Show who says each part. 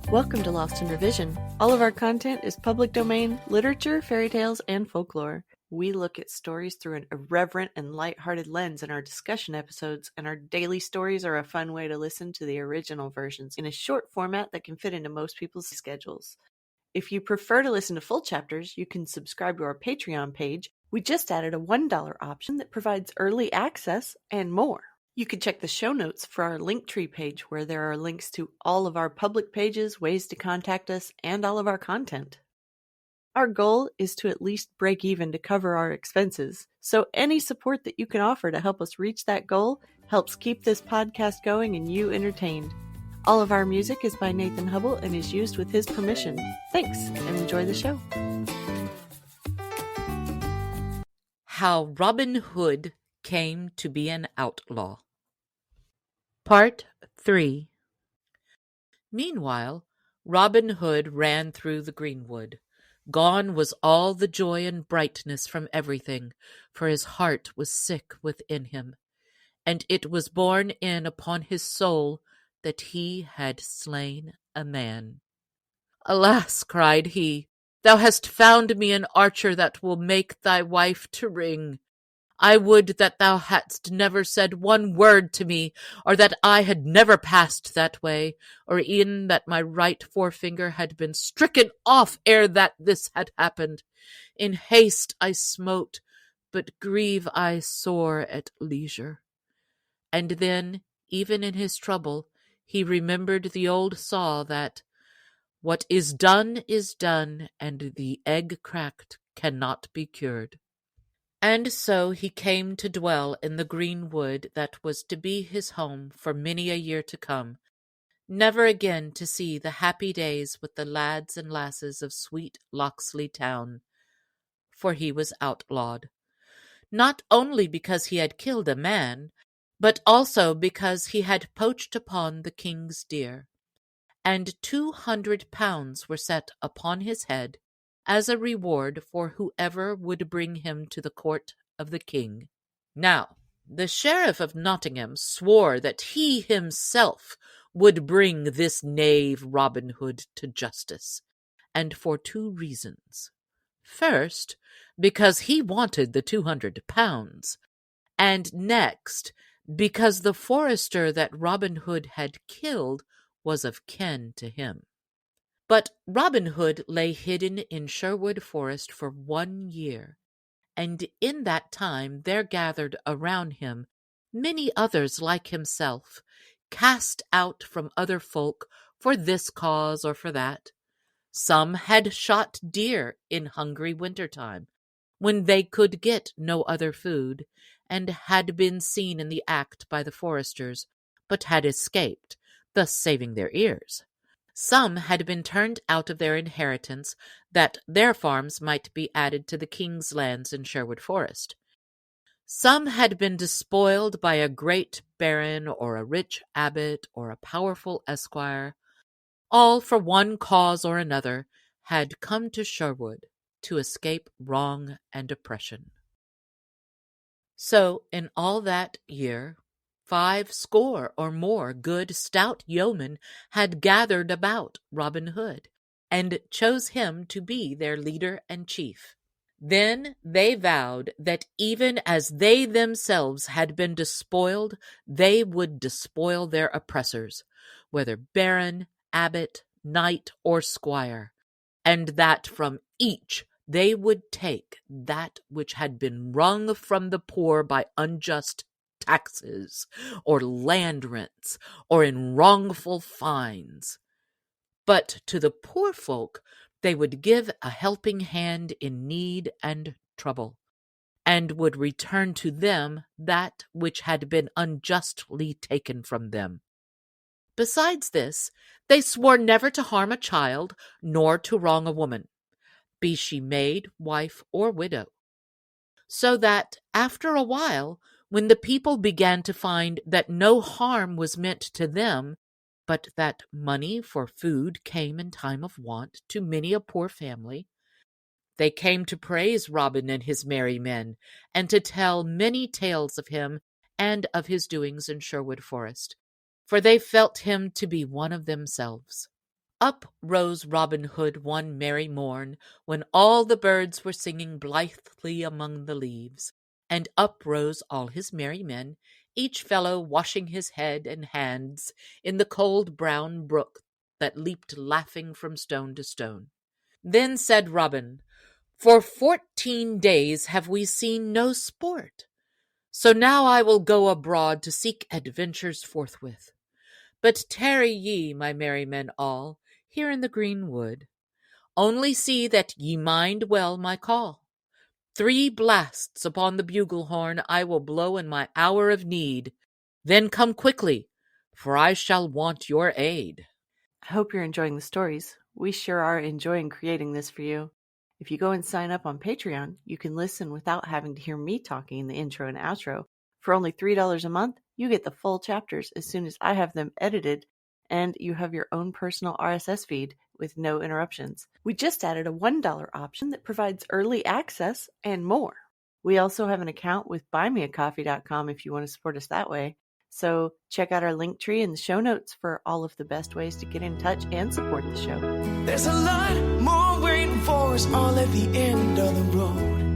Speaker 1: Welcome to Lost in Revision. All of our content is public domain, literature, fairy tales, and folklore. We look at stories through an irreverent and lighthearted lens in our discussion episodes, and our daily stories are a fun way to listen to the original versions in a short format that can fit into most people's schedules. If you prefer to listen to full chapters, you can subscribe to our Patreon page. We just added a $1 option that provides early access and more. You can check the show notes for our Linktree page, where there are links to all of our public pages, ways to contact us, and all of our content. Our goal is to at least break even to cover our expenses, so any support that you can offer to help us reach that goal helps keep this podcast going and you entertained. All of our music is by Nathan Hubble and is used with his permission. Thanks, and enjoy the show.
Speaker 2: How Robin Hood Came to be an Outlaw. Part 3. Meanwhile, Robin Hood ran through the greenwood. Gone was all the joy and brightness from everything, for his heart was sick within him, and it was borne in upon his soul that he had slain a man. "Alas," cried he, "thou hast found me an archer that will make thy wife to ring. I would that thou hadst never said one word to me, or that I had never passed that way, or e'en that my right forefinger had been stricken off ere that this had happened. In haste I smote, but grieve I sore at leisure." And then, even in his trouble, he remembered the old saw that what is done, and the egg cracked cannot be cured. And so he came to dwell in the green wood that was to be his home for many a year to come, never again to see the happy days with the lads and lasses of sweet Locksley town, for he was outlawed, not only because he had killed a man, but also because he had poached upon the king's deer, and 200 pounds were set upon his head as a reward for whoever would bring him to the court of the king. Now, the sheriff of Nottingham swore that he himself would bring this knave Robin Hood to justice, and for 2 reasons. First, because he wanted the 200 pounds, and next, because the forester that Robin Hood had killed was of kin to him. But Robin Hood lay hidden in Sherwood Forest for 1 year, and in that time there gathered around him many others like himself, cast out from other folk for this cause or for that. Some had shot deer in hungry winter-time, when they could get no other food, and had been seen in the act by the foresters, but had escaped, thus saving their ears. Some had been turned out of their inheritance, that their farms might be added to the king's lands in Sherwood Forest. Some had been despoiled by a great baron, or a rich abbot, or a powerful esquire. All, for one cause or another, had come to Sherwood to escape wrong and oppression. So, in all that year, 50 or more good stout yeomen had gathered about Robin Hood, and chose him to be their leader and chief. Then they vowed that even as they themselves had been despoiled, they would despoil their oppressors, whether baron, abbot, knight, or squire, and that from each they would take that which had been wrung from the poor by unjust taxes, or land rents, or in wrongful fines. But to the poor folk they would give a helping hand in need and trouble, and would return to them that which had been unjustly taken from them. Besides this, they swore never to harm a child, nor to wrong a woman, be she maid, wife, or widow. So that, after a while, when the people began to find that no harm was meant to them, but that money for food came in time of want to many a poor family, they came to praise Robin and his merry men, and to tell many tales of him and of his doings in Sherwood Forest, for they felt him to be one of themselves. Up rose Robin Hood one merry morn, when all the birds were singing blithely among the leaves, and up rose all his merry men, each fellow washing his head and hands in the cold brown brook that leaped laughing from stone to stone. Then said Robin, For 14 days have we seen no sport, so now I will go abroad to seek adventures forthwith. But tarry ye, my merry men all, here in the green wood. Only see that ye mind well my call. 3 blasts upon the bugle horn I will blow in my hour of need. Then come quickly, for I shall want your aid.
Speaker 1: I hope you're enjoying the stories. We sure are enjoying creating this for you. If you go and sign up on Patreon, you can listen without having to hear me talking in the intro and outro. For only $3 a month, you get the full chapters as soon as I have them edited, and you have your own personal RSS feed with no interruptions. We just added a $1 option that provides early access and more. We also have an account with buymeacoffee.com if you want to support us that way. So check out our link tree in the show notes for all of the best ways to get in touch and support the show.
Speaker 3: There's a lot more waiting for us all at the end of the road.